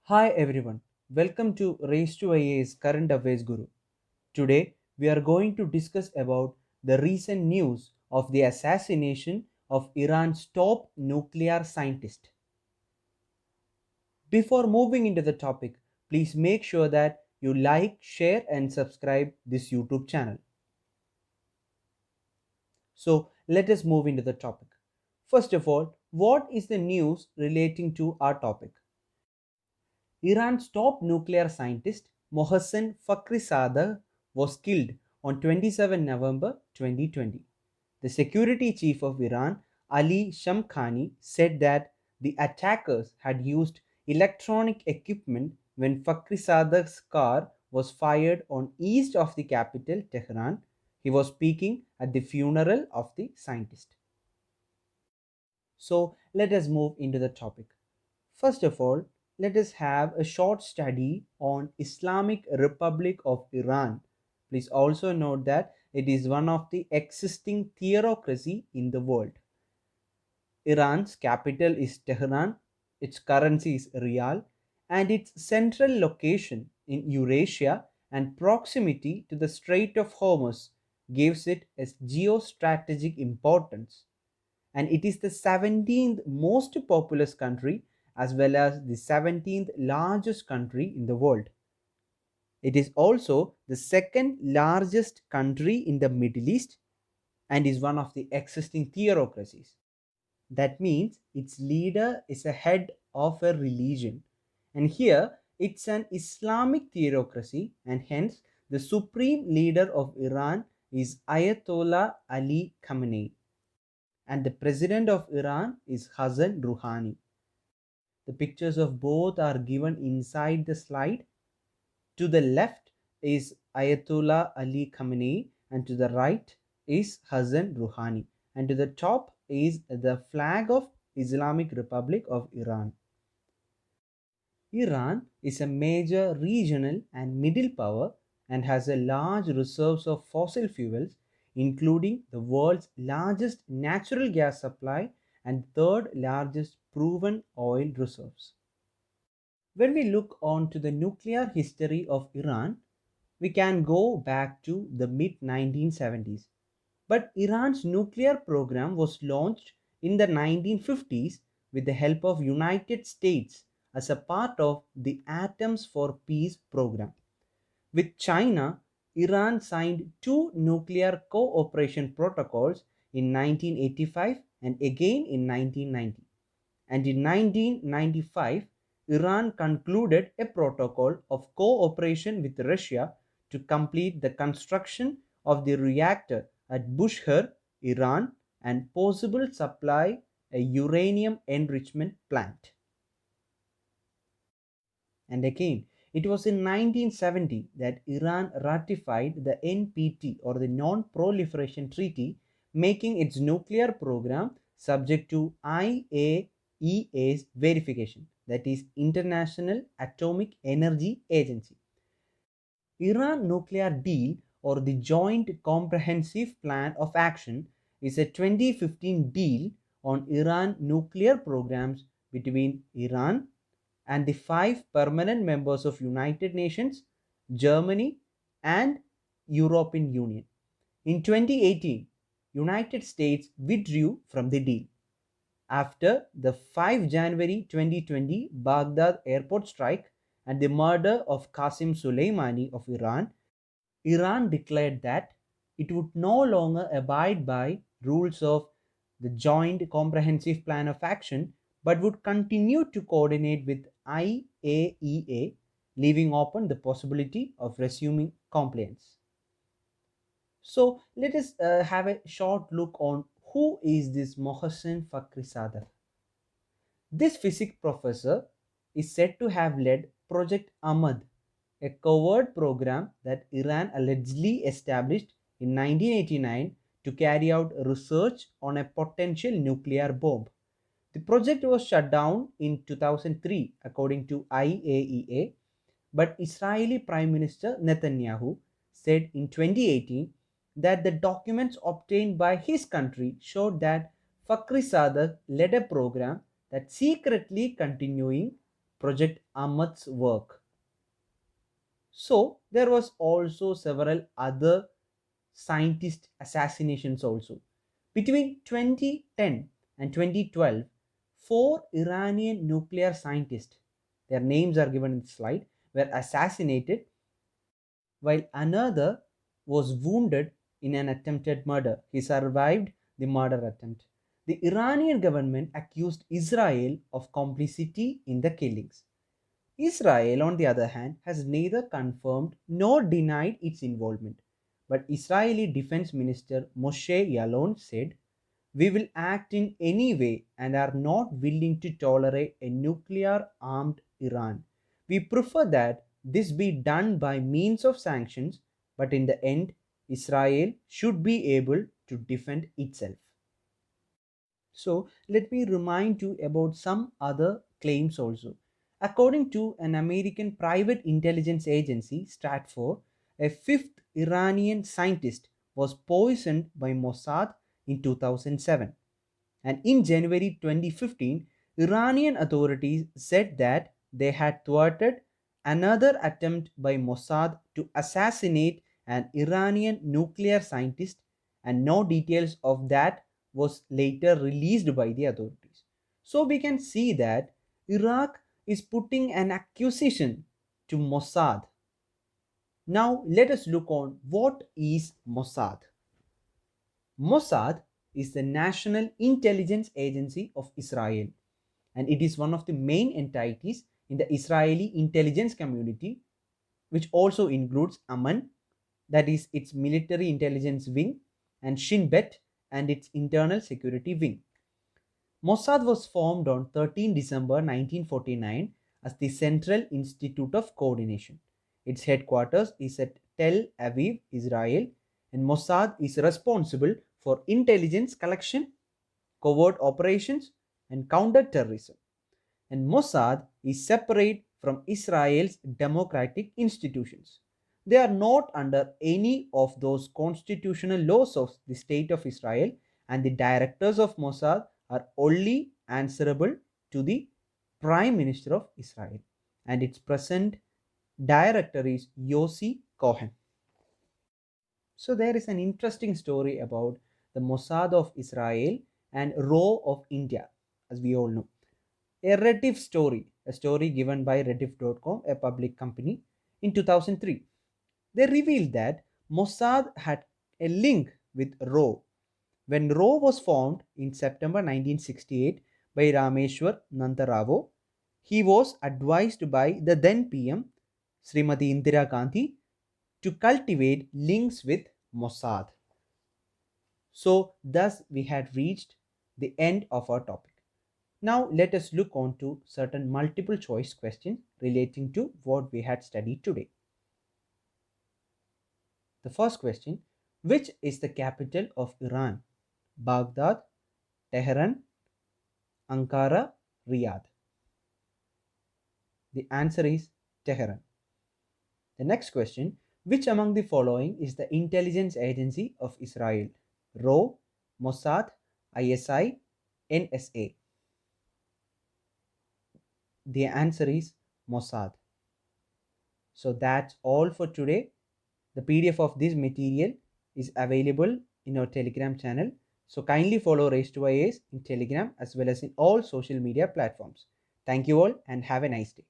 Hi everyone, welcome to Race to IA's Current Affairs Guru. Today we are going to discuss about the recent news of the assassination of Iran's top nuclear scientist. Before moving into the topic, please make sure that you like, share and subscribe this YouTube channel. So let us move into the topic. First of all, what is the news relating to our topic? Iran's top nuclear scientist Mohsen Fakhrizadeh was killed on 27 November 2020. The security chief of Iran, Ali Shamkhani, said that the attackers had used electronic equipment when Fakhrizadeh's car was fired on east of the capital, Tehran. He was speaking at the funeral of the scientist. So let us move into the topic. First of all, let us have a short study on Islamic Republic of Iran. Please also note that it is one of the existing theocracy in the world. Iran's capital is Tehran, its currency is rial, and its central location in Eurasia and proximity to the Strait of Hormuz gives it a geostrategic importance, and it is the 17th most populous country as well as the 17th largest country in the world. It is also the second largest country in the Middle East and is one of the existing theocracies. That means its leader is a head of a religion. And here it's an Islamic theocracy, and hence the supreme leader of Iran is Ayatollah Ali Khamenei, and the president of Iran is Hassan Rouhani. The pictures of both are given inside the slide. To the left is Ayatollah Ali Khamenei, and to the right is Hassan Rouhani, and to the top is the flag of Islamic Republic of Iran. Iran is a major regional and middle power and has a large reserves of fossil fuels, including the world's largest natural gas supply and third largest proven oil reserves. When we look on to the nuclear history of Iran, we can go back to the mid 1970s. But Iran's nuclear program was launched in the 1950s with the help of United States as a part of the Atoms for Peace program. With China, Iran signed two nuclear cooperation protocols in 1985 and again in 1990. And in 1995, Iran concluded a protocol of cooperation with Russia to complete the construction of the reactor at Bushehr, Iran, and possible supply a uranium enrichment plant. And again, it was in 1970 that Iran ratified the NPT, or the Non Proliferation Treaty, making its nuclear program subject to IAEA's verification, that is, International Atomic Energy Agency. Iran Nuclear Deal, or the Joint Comprehensive Plan of Action, is a 2015 deal on Iran nuclear programs between Iran and the five permanent members of United Nations, Germany, and European Union. In 2018, United States withdrew from the deal. After the 5 January 2020 Baghdad airport strike and the murder of Qasim Soleimani of Iran, Iran declared that it would no longer abide by rules of the Joint Comprehensive Plan of Action but would continue to coordinate with IAEA, leaving open the possibility of resuming compliance. So let us have a short look on who is this Mohsen Fakhrizadeh. This physics professor is said to have led Project Ahmad, a covert program that Iran allegedly established in 1989 to carry out research on a potential nuclear bomb. The project was shut down in 2003 according to IAEA, but Israeli Prime Minister Netanyahu said in 2018 that the documents obtained by his country showed that Fakhrizadeh led a program that secretly continuing Project Ahmad's work. So there was also several other scientist assassinations also. Between 2010 and 2012, four Iranian nuclear scientists, their names are given in the slide, were assassinated while another was wounded in an attempted murder. He survived the murder attempt. The Iranian government accused Israel of complicity in the killings. Israel, on the other hand, has neither confirmed nor denied its involvement. But Israeli Defense Minister Moshe Yalon said, "We will act in any way and are not willing to tolerate a nuclear armed Iran. We prefer that this be done by means of sanctions, but in the end, Israel should be able to defend itself." So let me remind you about some other claims also. According to an American private intelligence agency, Stratfor, a fifth Iranian scientist was poisoned by Mossad in 2007. And in January 2015, Iranian authorities said that they had thwarted another attempt by Mossad to assassinate an Iranian nuclear scientist, and no details of that was later released by the authorities. So we can see that Iraq is putting an accusation to Mossad. Now let us look on what is Mossad. Mossad is the National Intelligence Agency of Israel, and it is one of the main entities in the Israeli intelligence community, which also includes Amman, that is its military intelligence wing, and Shin Bet and its internal security wing. Mossad was formed on 13 December 1949 as the Central Institute of Coordination. Its headquarters is at Tel Aviv, Israel, and Mossad is responsible for intelligence collection, covert operations, and counter-terrorism. And Mossad is separate from Israel's democratic institutions. They are not under any of those constitutional laws of the state of Israel, and the directors of Mossad are only answerable to the Prime Minister of Israel. And its present director is Yossi Cohen. So there is an interesting story about the Mossad of Israel and RAW of India, as we all know. A Rediff story, a story given by Rediff.com, a public company, in 2003. They revealed that Mossad had a link with RAW. When RAW was formed in September 1968 by Rameshwar Nandarao, he was advised by the then PM, Srimati Indira Gandhi, to cultivate links with Mossad. So, thus we had reached the end of our topic. Now, let us look on to certain multiple choice questions relating to what we had studied today. The first question: which is the capital of Iran? Baghdad, Tehran, Ankara, Riyadh. The answer is Tehran. The next question: which among the following is the intelligence agency of Israel? RAW, Mossad, ISI, NSA. The answer is Mossad. So that's all for today. The PDF of this material is available in our Telegram channel. So kindly follow Race to IAS in Telegram as well as in all social media platforms. Thank you all and have a nice day.